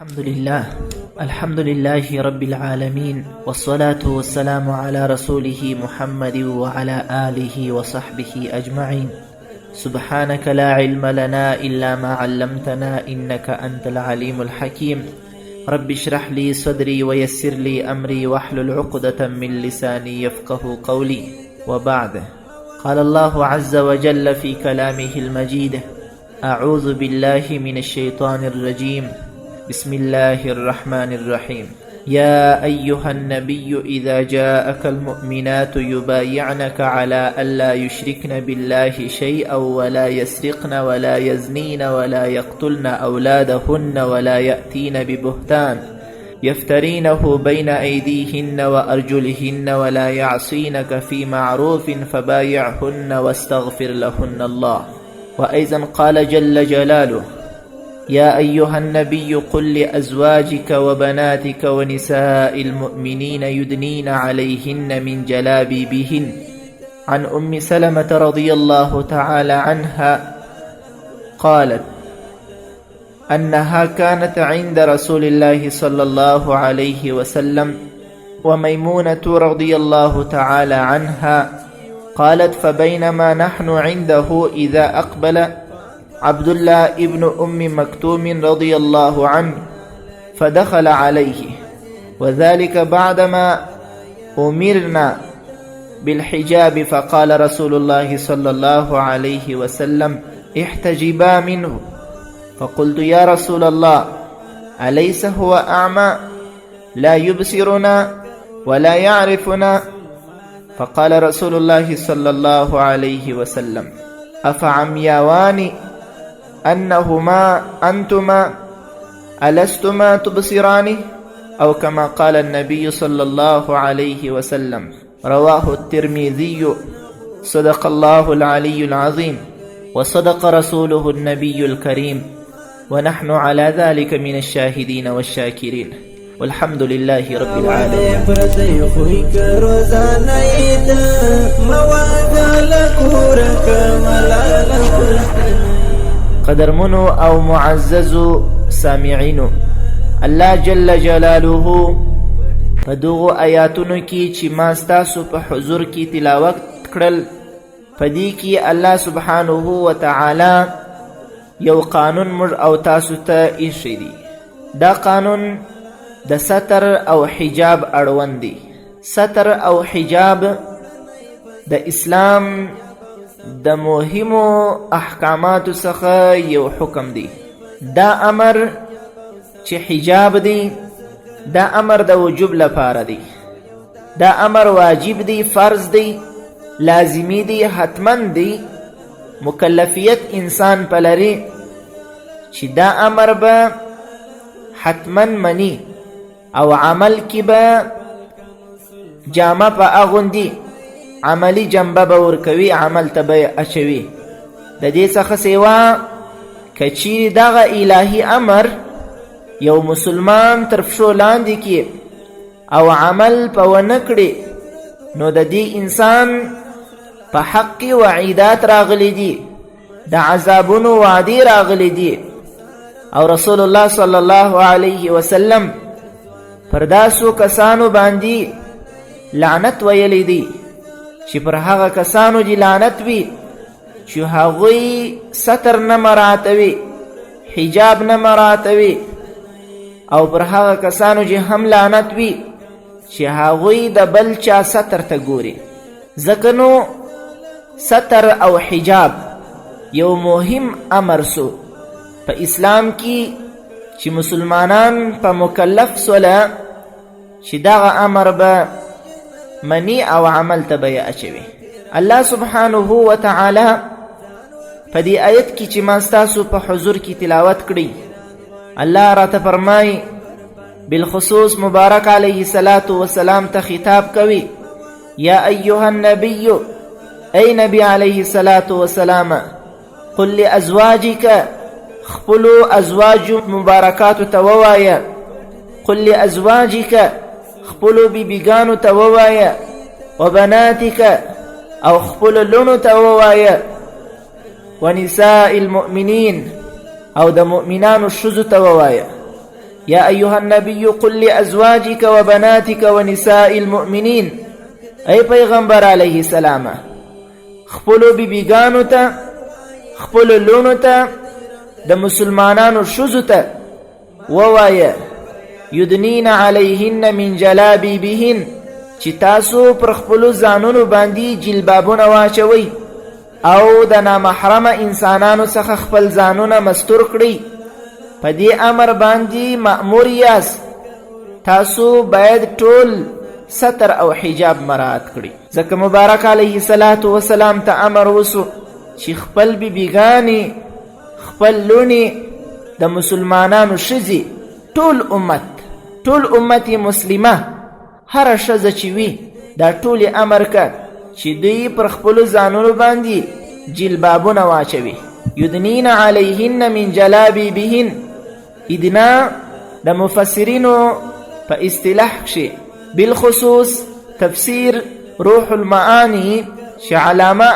الحمد لله رب العالمين، والصلاة والسلام على رسوله محمد وعلى آله وصحبه أجمعين. سبحانك لا علم لنا إلا ما علمتنا إنك أنت العليم الحكيم. رب اشرح لي صدري ويسر لي أمري واحلل عقدة من لساني يفقه قولي. وبعد، قال الله عز وجل في كلامه المجيد: أعوذ بالله من الشيطان الرجيم، بسم الله الرحمن الرحيم. يا أيها النبي إذا جاءك المؤمنات يبايعنك على ألا يشركن بالله شيئا ولا يسرقن ولا يزنين ولا يقتلن أولادهن ولا يأتين ببهتان يفترينه بين أيديهن وأرجلهن ولا يعصينك في معروف فبايعهن واستغفر لهن الله. وأيضا قال جل جلاله: يا أيها النبي قل لأزواجك وبناتك ونساء المؤمنين يدنين عليهن من جلابيبهن. عن أم سلمة رضي الله تعالى عنها قالت أنها كانت عند رسول الله صلى الله عليه وسلم وميمونة رضي الله تعالى عنها قالت: فبينما نحن عنده إذا أقبل عبد الله ابن أم مكتوم رضي الله عنه فدخل عليه، وذلك بعدما أمرنا بالحجاب، فقال رسول الله صلى الله عليه وسلم: احتجبا منه. فقلت: يا رسول الله، أليس هو أعمى لا يبصرنا ولا يعرفنا؟ فقال رسول الله صلى الله عليه وسلم: أفعمياوان أنهما أنتما ألستما تبصران؟ أو كما قال النبي صلى الله عليه وسلم. رواه الترمذي. صدق الله العلي العظيم، وصدق رسوله النبي الكريم، ونحن على ذلك من الشاهدين والشاكرين، والحمد لله رب العالمين. قدرمنو او معززو سامعینو، الله جل جلاله په دغو آیاتونو کې چې ما ستاسو په حضور کې تلاوت کړل، په دې کې الله سبحانه وتعالی یو قانون موږ او تاسو ته ایښی دی. دا قانون د ستر او حجاب اړوند دی. ستر او حجاب د اسلام د مهمو احکاماتو څخه یو حکم دی. دا امر چې حجاب دی، دا امر د وجوب لپاره دی. دا امر واجب دی، فرض دی، لازمی دی، حتمن دی. مکلفیت انسان پلری چې دا امر به حتمن منی او عمل کی به جامه په اغوندی، عملی جنبه به ورکوي، عمل ته به اچوي. د دې څخه سیوا که چیرې دغه الهي امر یو مسلمان تر پښو لاندې کړي او عمل په ونه کړي، نو د دې انسان په حق وعیدات راغلی دي، د عذابونو وعدې راغلی دي. او رسول الله صلی الله علیه وسلم پر داسو کسانو باندې لعنت ویلی دی چې پر هغه کسانو دی لعنت وي چې هغوی ستر نه مراتوي، حجاب نه مراتوي، او پر هغه کسانو چې هم لعنت وي چې هغوی د بل چا ستر ته ګوري. ځکه نو ستر او حجاب یو مهم امر سو په اسلام کې چې مسلمانان په مکلف سوله چې دغه امر به منی او عمل ته به اچوي. الله سبحانه وتعالی په دې آیت کې چې ما ستاسو په حضور کې تلاوت کړی، الله راته فرمایي، بالخصوص مبارک علیه الصلاة والسلام ته خطاب کوي: یا ایها النبی، ای نبی علیه الصلاة والسلام، قل لازواجک، خپلو ازواج مبارکاتو ته ووایه، قل لازواجک، خپلو بیبیګانو ته ووایه، وبناتک، او خپلو لونو ته ووایه، ونساء المؤمنین، او د مؤمنانو ښځو ته ووایه. یا ایها النبی قل لازواجک وبناتک ونساء المؤمنین، ای پیغمبر علیه السلام خپلو بیبیګانو ته، خپلو لونو ته، د مسلمانانو ښځو ته ووایه یدنین علیهن من جلابیبهن، چې تاسو پر خپلو ځانونو باندې جلبابونه واچوئ او د نامحرمه انسانانو څخه خپل ځانونه مستور کړئ. په دې امر باندې مأمور یاست. تاسو باید ټول ستر او حجاب مراعات کړئ، ځکه مبارک علیه الصلاة والسلام ته امر وسو چې خپل بیبیګانې، خپل لونې، د مسلمانانو ښځې، ټول امت مسلمه، هره ښځه چې وي دا ټول امر که چې دوی پر خپلو ځانونو باندې جلبابونه واچوي. یدنین علیهن من جلابیبهن، ادنا د مفسرینو په اصطلاح کښې بالخصوص تفسیر روح المعانی چې علامه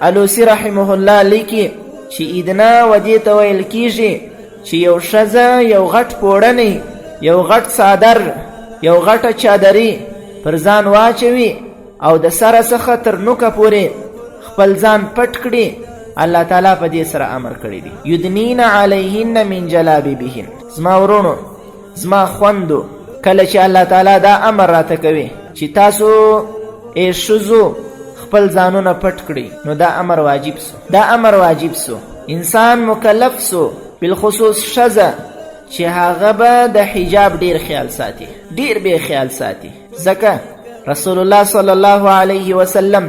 الوسی رحمه الله لیکي چې ادنا و دې ته ویل کېږي چې یو ښځه یو غټ پوړنی، یو غټ څادر، یو غټه چادري پر ځان واچوي او د سره څخه تر نوکه پورې خپل ځان پټ کړي. الله تعالی په دې سره امر کړی دی یدنین علیهن من جلابیبهن. زما ورونو، زما خوندو، کله چې الله تعالی دا امر راته کوي چې تاسو ای ښځو خپل ځانونه پټ کړئ، نو دا امر واجب سو. انسان مکلف سو، بالخصوص ښځه چې هغه به د حجاب ډیر خیال ساتي، ډیر به خیال ساتي، ځکه رسول الله صلی الله علیه وسلم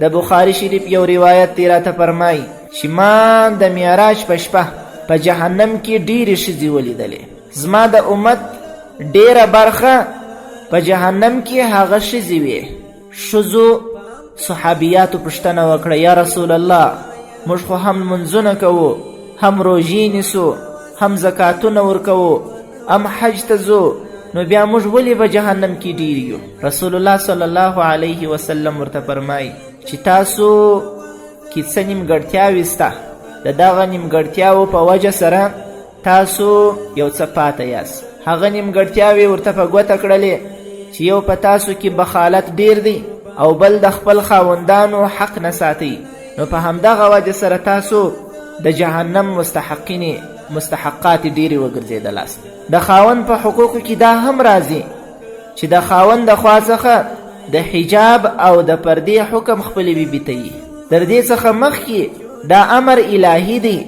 د بخاری شریف یو روایت دی راته فرمایي چې ما د معراج په شپه په جهنم کې ډیرې ښځې ولیدلې. زما د امت ډیره برخه په جهنم کې هغه ښځې وې. ښځو صحابیاتو پوښتنه وکړه یا رسول الله، موږ خو هم منځونه کوو، هم روژې نیسو، هم زکاتونه ورکوو، هم حج ته ځو، نو بیا موږ ولې په جهنم کې ډیر یو؟ رسول الله صلی الله علیه وسلم ورته فرمایي چې تاسو کې څه نیمګړتیاوې سته، د دغه نیمګړتیاوو په وجه سره تاسو یو څه پاته یاست. هغه نیمګړتیاوې ورته په ګوته کړلې چې یو په تاسو کې بخالت ډیر دی او بل د خپل خاوندانو حق نه ساتي، نو په همدغه وجه سره تاسو د جهنم مستحقات ډیرې وګرځېدلاست. د خاوند په حقوقو کې دا هم راځي چې د خاوند د خوا څخه د حجاب او د پردې حکم خپلې بیبي ته یي. تر دې څخه مخکې دا امر الهي دی.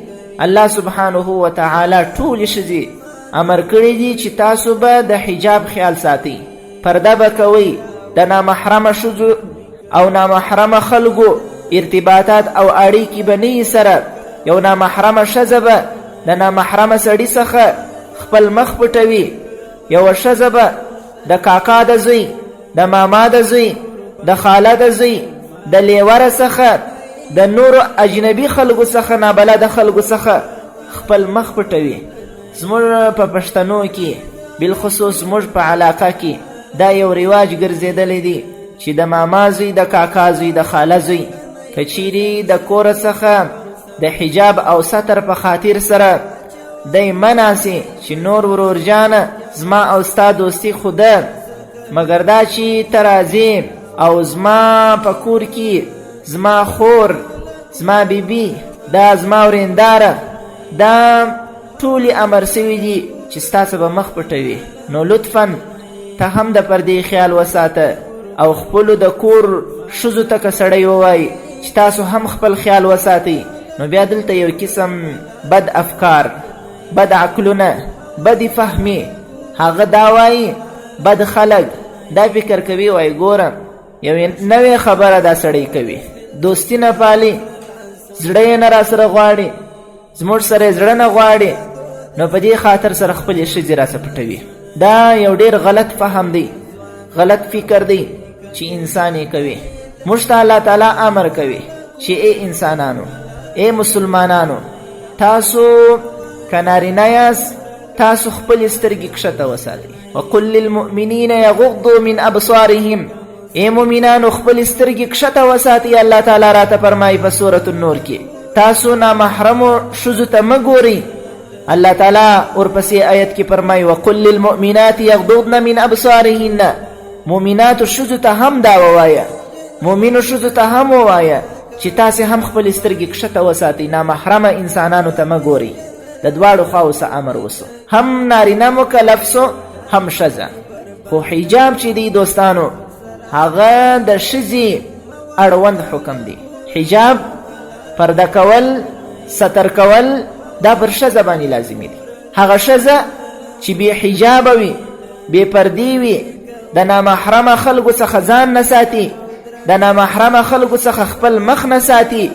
الله سبحانه وتعالی ټولې ښځې امر کړی دی چې تاسو به د حجاب خیال ساتئ، پرده به کوئ، د نامحرمه ښځو او نامحرمه خلکو ارتباطات او اړیکې به نه سره. یو نامحرمه ښځه به د نامحرمه سړي څخه خپل مخ پټوي، یوه ښځه به د کاکا د زوی، د ماما د زوی، د خاله د زوی، د لیوره څخه، د نورو اجنبي خلکو څخه، نابلده خلکو څخه خپل مخ پټوي. زموږ په پښتنو کې بالخصوص زموږ په علاقه کې دا یو رواج ګرځېدلی دی چې د ماما زوی، د کاکا زوی، د خاله زوی که چیرې د کوره څخه د حجاب او ستر په خاطر سره دی مناسي چې نور ورور جانه زما او ستا دوستی خو ده، مګر دا چې ته راځې او زما په کور کې زما خور، زما بیبي، دا زما ورېنداره، دا ټولې امر سوي دي چې ستاسو به مخ پټوي، نو لطفا ته هم د پردې خیال وساته او خپلو د کور ښځو ته که سړی ووایي چې تاسو هم خپل خیال وساتئ، نو بیا دلته یو قسم بد افکار، بد عقلونه، بد فهمی، هغه دا وایي، بد خلک دا فکر کوي وایي ګوره یو نوې خبره دا سړی کوي، دوستی نه پالي، زړه یې نه را سره غواړي، زموږ سره یې زړه نه غواړي، نو په دې خاطر سره خپلې ښځې راسه پټوي. دا یو ډېر غلط فهم دی، غلط فکر دی چې انسان یې کوي. موږ ته الله تعالی امر کوي چې ای انسانانو، ای مسلمانانو، تاسو که نارینه یاست تاسو خپلې سترګې کښته وساتئ. وقل للمؤمنین یغضوا من ابصارهم، ای مؤمنانو خپلې سترګې کښته وساتئ. الله تعالی راته فرمایي په سورة النور کې تاسو نامحرمو ښځو ته مه ګورئ. الله تعالی ورپسې آیت کې فرمایي وقل للمؤمنات یغضضن من ابصارهن. مؤمناتو ښځو ته هم دا ووایه، مؤمنو ښځو ته هم ووایه چې تاسې هم خپلې سترګې کښته وساتئ، نامحرمه انسانانو ته مه ګورئ. د دواړو خواو څه امر وسو، هم نارینه مکلف سو هم ښځه. خو حجاب چې دی دوستانو هغه د ښځې اړوند حکم دی. حجاب پرده کول، ستر کول دا پر ښځه باندې لازمي دي. هغه ښځه چې بې حجابه وي، بې پردې وي، د نامحرمه خلکو څخه ځان نه ساتي، د نامحرمه خلکو څخه خپل مخ نه ساتي،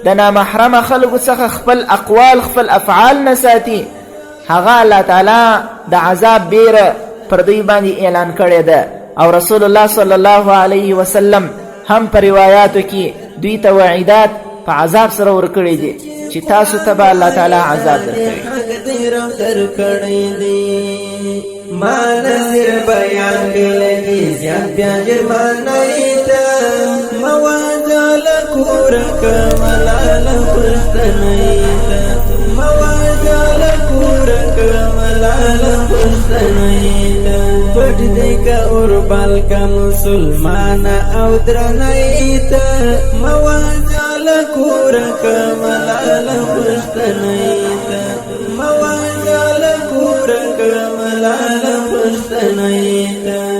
د نامحرمه خلکو څخه خپل اقوال خپل افعال نه ساتي، هغه الله تعالی د عذاب بیره پر دوی باندې اعلان کړی ده. او رسول الله صلی الله علیه وسلم هم په روایاتو کې دوی ته وعیدات په عذاب سره ورکړي دي چې تاسو ته به الله تعالی عذاب درکوي. ما نظر بیان کلگی زیاد بیا جرمانائی تا موازال کورک ملال پشتنائی تا موازال کورک ملال پشتنائی تا پٹ دیکا اربال کا مسلمان او درنائی تا موازال کورک ملال پشتنائی تا موازال کورک ملال پشتنائی تا